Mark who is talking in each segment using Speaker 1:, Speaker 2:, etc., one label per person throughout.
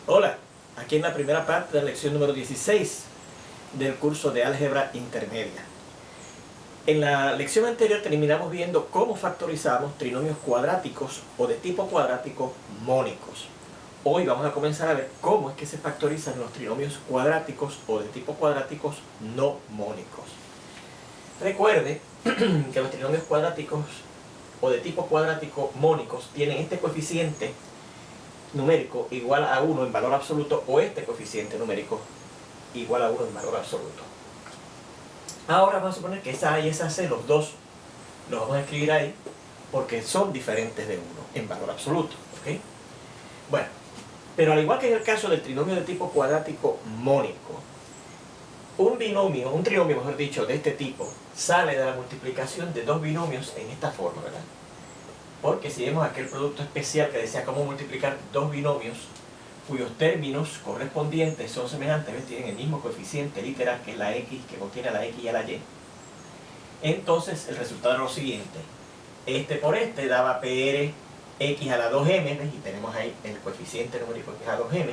Speaker 1: Hola, aquí en la primera parte de la lección número 16 del curso de álgebra intermedia. En la lección anterior terminamos viendo cómo factorizamos trinomios cuadráticos o de tipo cuadrático mónicos. Hoy vamos a comenzar a ver cómo es que se factorizan los trinomios cuadráticos o de tipo cuadráticos no mónicos. Recuerde que los trinomios cuadráticos o de tipo cuadrático mónicos tienen este coeficiente numérico igual a 1 en valor absoluto o este coeficiente numérico igual a 1 en valor absoluto. Ahora vamos a suponer que esa A y esa C, los dos, los vamos a escribir ahí porque son diferentes de 1 en valor absoluto. ¿Ok? Bueno, pero al igual que en el caso del trinomio de tipo cuadrático mónico, un trinomio mejor dicho, de este tipo sale de la multiplicación de dos binomios en esta forma, ¿verdad? Porque si vemos aquel producto especial que decía cómo multiplicar dos binomios cuyos términos correspondientes son semejantes, ¿ves? Tienen el mismo coeficiente literal que es la x, que contiene a la x y a la y. Entonces el resultado era lo siguiente: este por este daba PR x a la 2m, ¿ves? Y tenemos ahí el coeficiente numérico que es a 2m.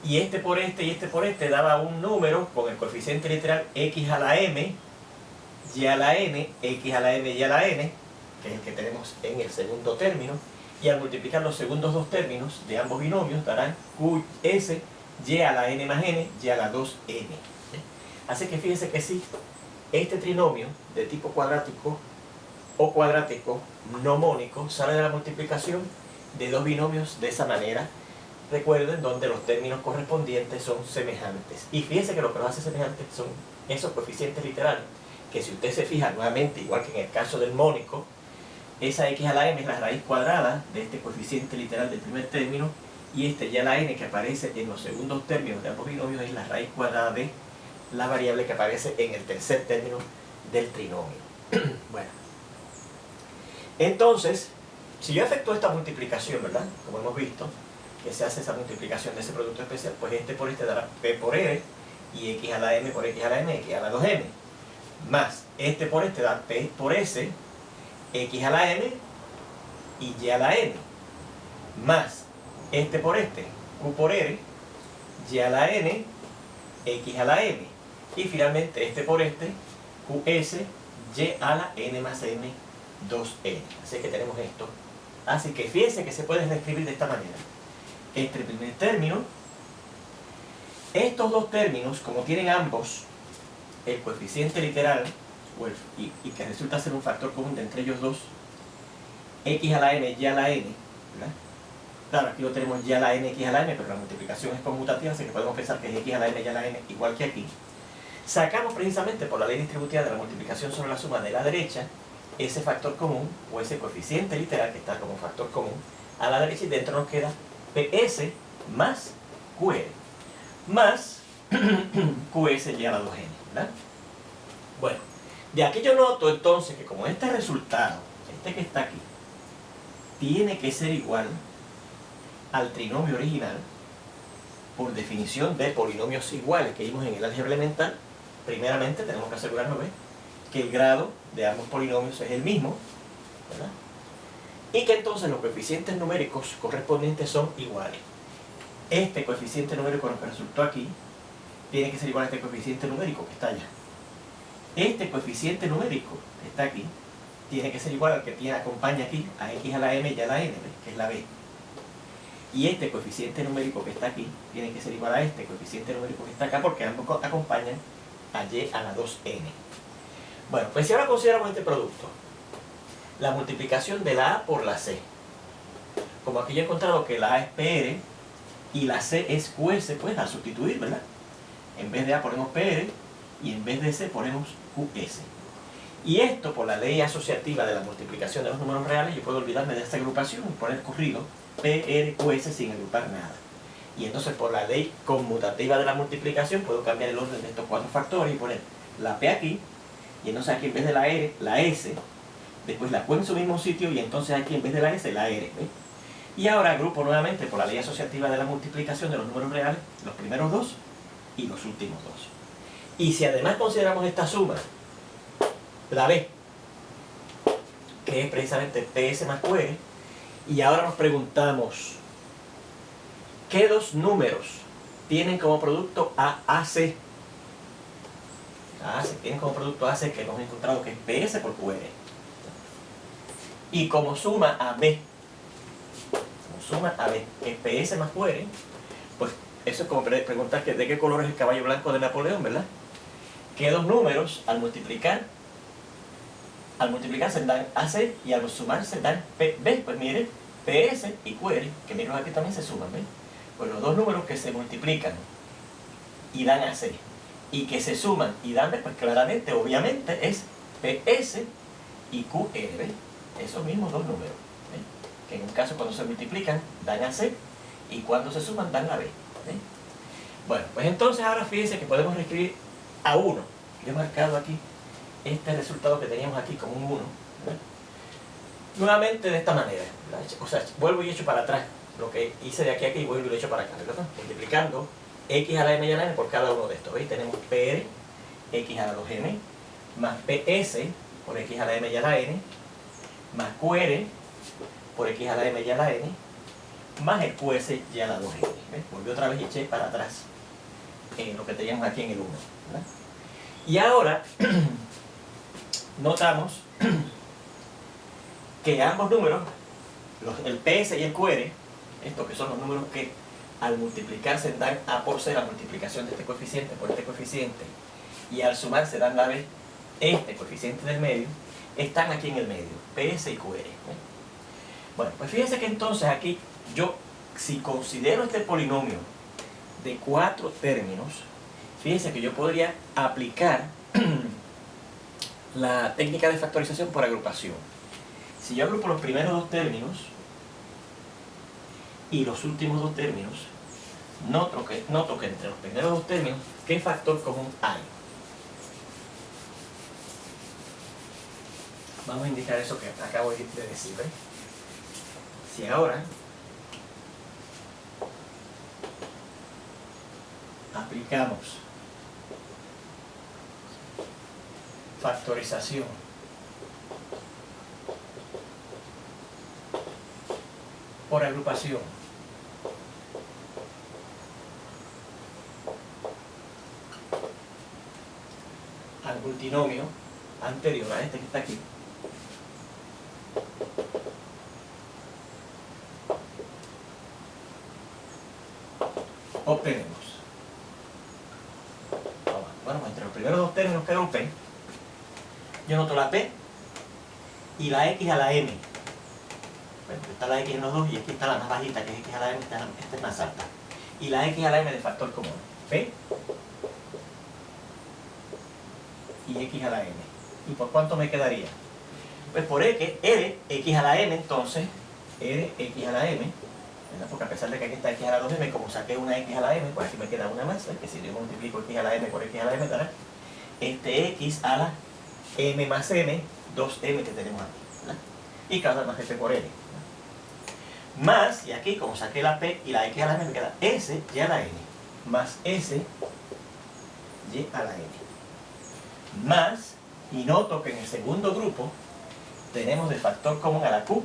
Speaker 1: Y este por este daba un número con el coeficiente literal x a la m, y a la n, x a la m y a la n, que es el que tenemos en el segundo término, y al multiplicar los segundos dos términos de ambos binomios darán qs, y a la n más n, y a la 2n. Así que fíjense que sí, este trinomio de tipo cuadrático o cuadrático no mónico sale de la multiplicación de dos binomios de esa manera. Recuerden, donde los términos correspondientes son semejantes. Y fíjense que lo que los hace semejantes son esos coeficientes literales, que si usted se fija nuevamente, igual que en el caso del mónico, esa x a la m es la raíz cuadrada de este coeficiente literal del primer término, y este y a la n que aparece en los segundos términos de ambos binomios es la raíz cuadrada de la variable que aparece en el tercer término del trinomio. Bueno, entonces, si yo efectúo esta multiplicación, ¿verdad? Como hemos visto, que se hace esa multiplicación de ese producto especial, pues este por este dará p por r, y x a la m por x a la m, x a la 2m, más este por este da p por s, x a la m y y a la n, más este por este, q por r, y a la n, x a la m, y finalmente este por este, qs, y a la n más n, 2n. Así que tenemos esto. Así que fíjense que se puede escribir de esta manera: este primer término, estos dos términos, como tienen ambos el coeficiente literal, y que resulta ser un factor común de entre ellos dos, x a la m y a la n, ¿verdad? Claro, aquí lo tenemos y a la n, x a la m, pero la multiplicación es conmutativa, así que podemos pensar que es x a la m y a la n igual que aquí. Sacamos precisamente por la ley distributiva de la multiplicación sobre la suma de la derecha ese factor común, o ese coeficiente literal que está como factor común a la derecha, y dentro nos queda ps más qr más qs y a la 2n, ¿verdad? Bueno, de aquí yo noto entonces que como este resultado, este que está aquí, tiene que ser igual al trinomio original, por definición de polinomios iguales que vimos en el álgebra elemental, primeramente tenemos que asegurarnos, ¿ves?, que el grado de ambos polinomios es el mismo, ¿verdad? Y que entonces los coeficientes numéricos correspondientes son iguales. Este coeficiente numérico que resultó aquí tiene que ser igual a este coeficiente numérico que está allá. Este coeficiente numérico que está aquí tiene que ser igual al que acompaña aquí a x a la m y a la n, ¿ves?, que es la b. Y este coeficiente numérico que está aquí tiene que ser igual a este coeficiente numérico que está acá, porque ambos acompañan a y a la 2n. Bueno, pues si ahora consideramos este producto, la multiplicación de la a por la c, como aquí yo he encontrado que la a es PR y la c es QS, pues a sustituir, ¿verdad? En vez de a ponemos PR y en vez de c ponemos QS. Y esto, por la ley asociativa de la multiplicación de los números reales, yo puedo olvidarme de esta agrupación y poner corrido PRQS sin agrupar nada. Y entonces, por la ley conmutativa de la multiplicación, puedo cambiar el orden de estos cuatro factores y poner la P aquí, y entonces aquí en vez de la R, la S, después la Q en su mismo sitio, y entonces aquí en vez de la S, la R, ¿ves? Y ahora agrupo nuevamente, por la ley asociativa de la multiplicación de los números reales, los primeros dos y los últimos dos. Y si además consideramos esta suma, la B, que es precisamente PS más QR, y ahora nos preguntamos, ¿Qué dos números tienen como producto a AC? Tienen como producto AC que hemos encontrado que es PS por QR. Y como suma a B, que es PS más QR, pues eso es como preguntar que de qué color es el caballo blanco de Napoleón, ¿verdad? ¿Qué dos números al multiplicar se dan AC y al sumar se dan B? Pues miren, PS y QR, que miren aquí también se suman, ¿ven? Pues los dos números que se multiplican y dan AC y que se suman y dan B, pues claramente, obviamente, es PS y QR, ¿ven? Esos mismos dos números, ¿ven? Que en un caso cuando se multiplican dan AC y cuando se suman dan la B, ¿ven? Bueno, pues entonces ahora fíjense que podemos reescribir a 1. Yo he marcado aquí este resultado que teníamos aquí como un 1, ¿verdad? Nuevamente de esta manera, ¿verdad? O sea, vuelvo y echo para atrás lo que hice de aquí a aquí y vuelvo y lo echo para acá, ¿verdad? Multiplicando x a la m y a la n por cada uno de estos, ¿veis? Tenemos PR, x a la 2m, más PS por x a la m y a la n, más QR por x a la m y a la n, más el QS y a la 2n. ¿Ves? Volví otra vez y eché para atrás lo que teníamos aquí en el 1, ¿verdad? Y ahora notamos que ambos números, el PS y el QR, estos que son los números que al multiplicarse dan A por C, la multiplicación de este coeficiente por este coeficiente, y al sumar se dan la B, este coeficiente del medio, están aquí en el medio, PS y QR. Bueno, pues fíjense que entonces aquí yo, si considero este polinomio de 4 términos, fíjense que yo podría aplicar la técnica de factorización por agrupación. Si yo agrupo los primeros dos términos y los últimos dos términos, noto que entre los primeros dos términos, ¿qué factor común hay? Vamos a indicar eso que acabo de decir, ¿ves? Si ahora aplicamos factorización por agrupación, al multinomio anterior a este que está aquí, obtenemos, bueno, entre los primeros dos términos que agrupé, yo noto la P y la X a la M. Bueno, está la X en los dos y aquí está la más bajita, que es X a la M, esta es más alta. Y la X a la M de factor común, P y X a la M. ¿Y por cuánto me quedaría? Pues por R, X a la M, entonces, R, X a la M, ¿verdad? Porque a pesar de que aquí está X a la 2M, como saqué una X a la M, pues aquí me queda una más, ¿verdad? Que si yo multiplico X a la M por X a la M, dará X a la M más M, 2M que tenemos aquí, ¿verdad? Y cada más F por L. Más, y aquí como saqué la P y la X a la M, me queda S y a la N, más S y a la N. Más, y noto que en el segundo grupo tenemos de factor común a la Q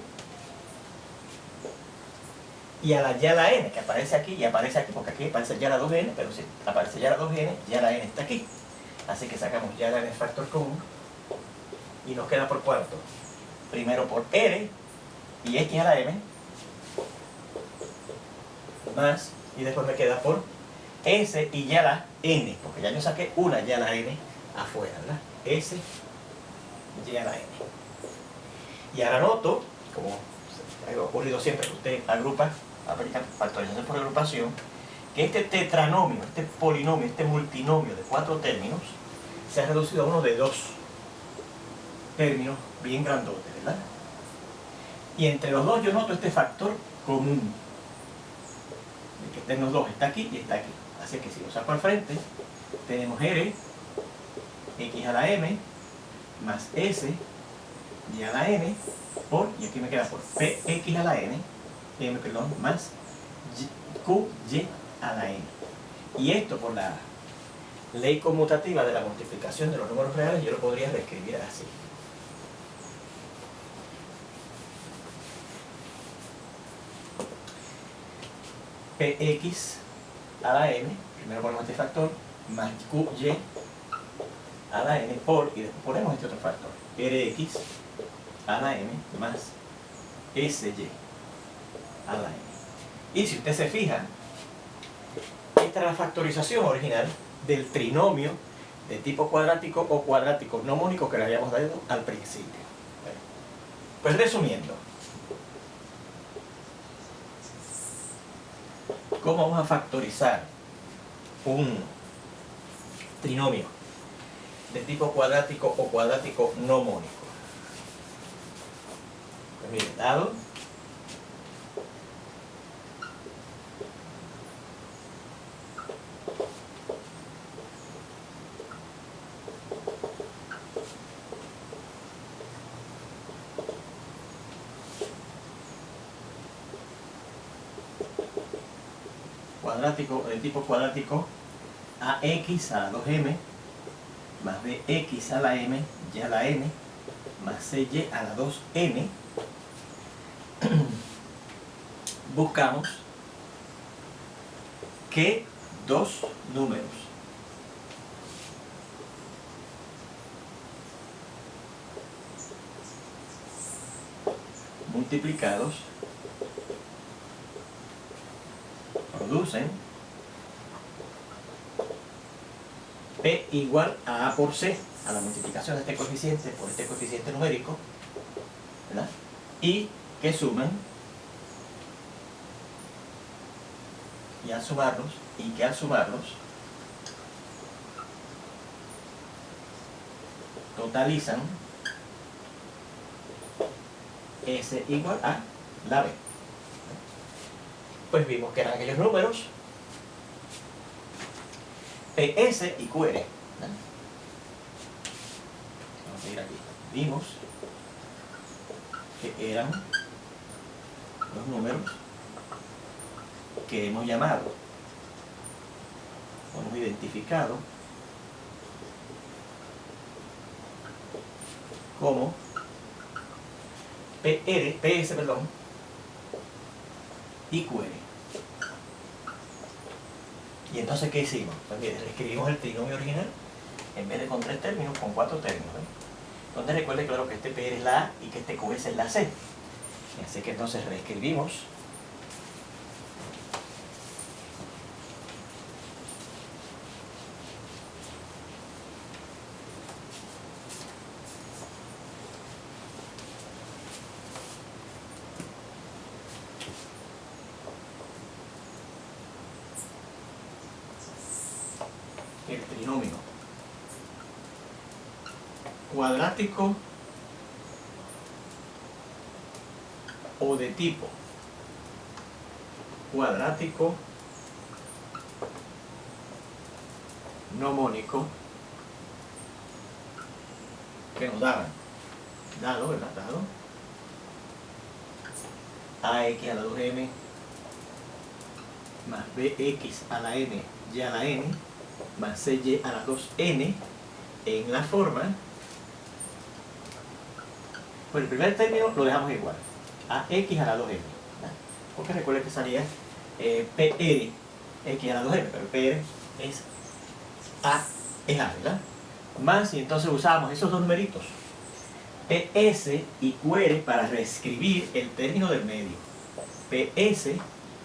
Speaker 1: y a la Y a la N, que aparece aquí y aparece aquí, porque aquí aparece Y a la 2N, pero si aparece Y a la 2N, Y a la N está aquí. Así que sacamos Y a la N de factor común y nos queda por cuánto. Primero por R y X a la M, más, y después me queda por S y Y a la N, porque ya yo saqué una Y a la N afuera, ¿verdad? S y a la N. Y ahora noto, como ha ocurrido siempre que usted agrupa, aplica factorización por agrupación, que este tetranomio, este polinomio, este multinomio de 4 términos se ha reducido a uno de 2 términos bien grandotes, ¿verdad? Y entre los dos yo noto este factor común. El que está en los dos está aquí y está aquí. Así que si lo saco al frente, tenemos R, X a la M, más S, Y a la N, por, y aquí me queda por PX a la N, perdón, más QY a la N. Y esto por la ley conmutativa de la multiplicación de los números reales, yo lo podría reescribir así. px a la n, primero ponemos este factor, más qy a la n por, y después ponemos este otro factor, rx a la n más sy a la n. Y si usted se fija, esta es la factorización original del trinomio de tipo cuadrático o cuadrático nomónico que le habíamos dado al principio. Bueno, pues resumiendo, ¿cómo vamos a factorizar un trinomio de tipo cuadrático o cuadrático nomónico? Pues mire, dado cuadrático de tipo cuadrático ax a la 2m más bx a la m y a la n más cy a la 2n, buscamos que dos números multiplicados producen P igual a A por C, a la multiplicación de este coeficiente por este coeficiente numérico, ¿verdad? Y que suman, y al sumarlos, totalizan S igual a la B. Pues vimos que eran aquellos números PS y QR. Vamos a ir aquí. Vimos que eran los números que hemos llamado, hemos identificado como PS, y QR. Y entonces, ¿qué hicimos? Pues mire, reescribimos el trinomio original, en vez de con 3 términos, con 4 términos. Entonces recuerde, claro, que este PR es la A y que este QS es la C. Así que entonces reescribimos el trinomio cuadrático o de tipo cuadrático nomónico que nos daban, dado, ¿verdad? Dado ax a la 2m más bx a la m y a la n más cy a la 2n en la forma, pues el primer término lo dejamos igual, ax a la 2m, ¿verdad? Porque recuerden que salía PR x a la 2m, pero PR es A, ¿verdad? Más, y entonces usábamos esos dos numeritos, PS y QR, para reescribir el término del medio. PS,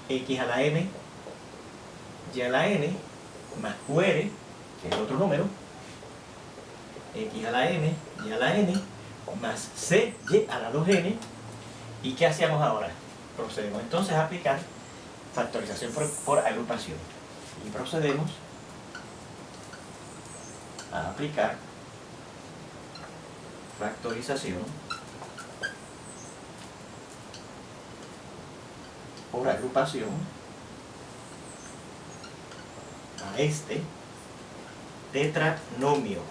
Speaker 1: x a la m y a la n, más QR, que es el otro número, x a la m y a la n, más cy a la 2n. ¿Y qué hacíamos ahora? Procedemos entonces a aplicar factorización por agrupación. Y procedemos a aplicar factorización por agrupación a este tetranomio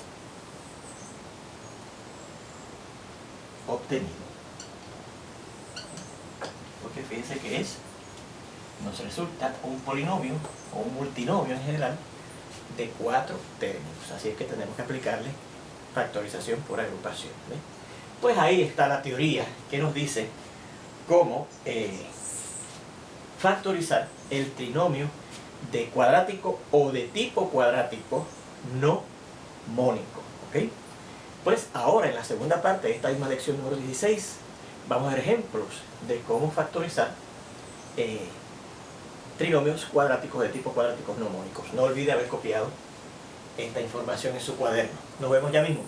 Speaker 1: obtenido. Porque fíjense que nos resulta un polinomio o un multinomio en general de 4 términos. Así es que tenemos que aplicarle factorización por agrupación. ¿Ve? Pues ahí está la teoría que nos dice cómo factorizar el trinomio de cuadrático o de tipo cuadrático no mónico. ¿Ok? Pues ahora en la segunda parte de esta misma lección número 16 vamos a ver ejemplos de cómo factorizar trinomios cuadráticos de tipo cuadráticos no mónicos. No olvide haber copiado esta información en su cuaderno. Nos vemos ya mismo.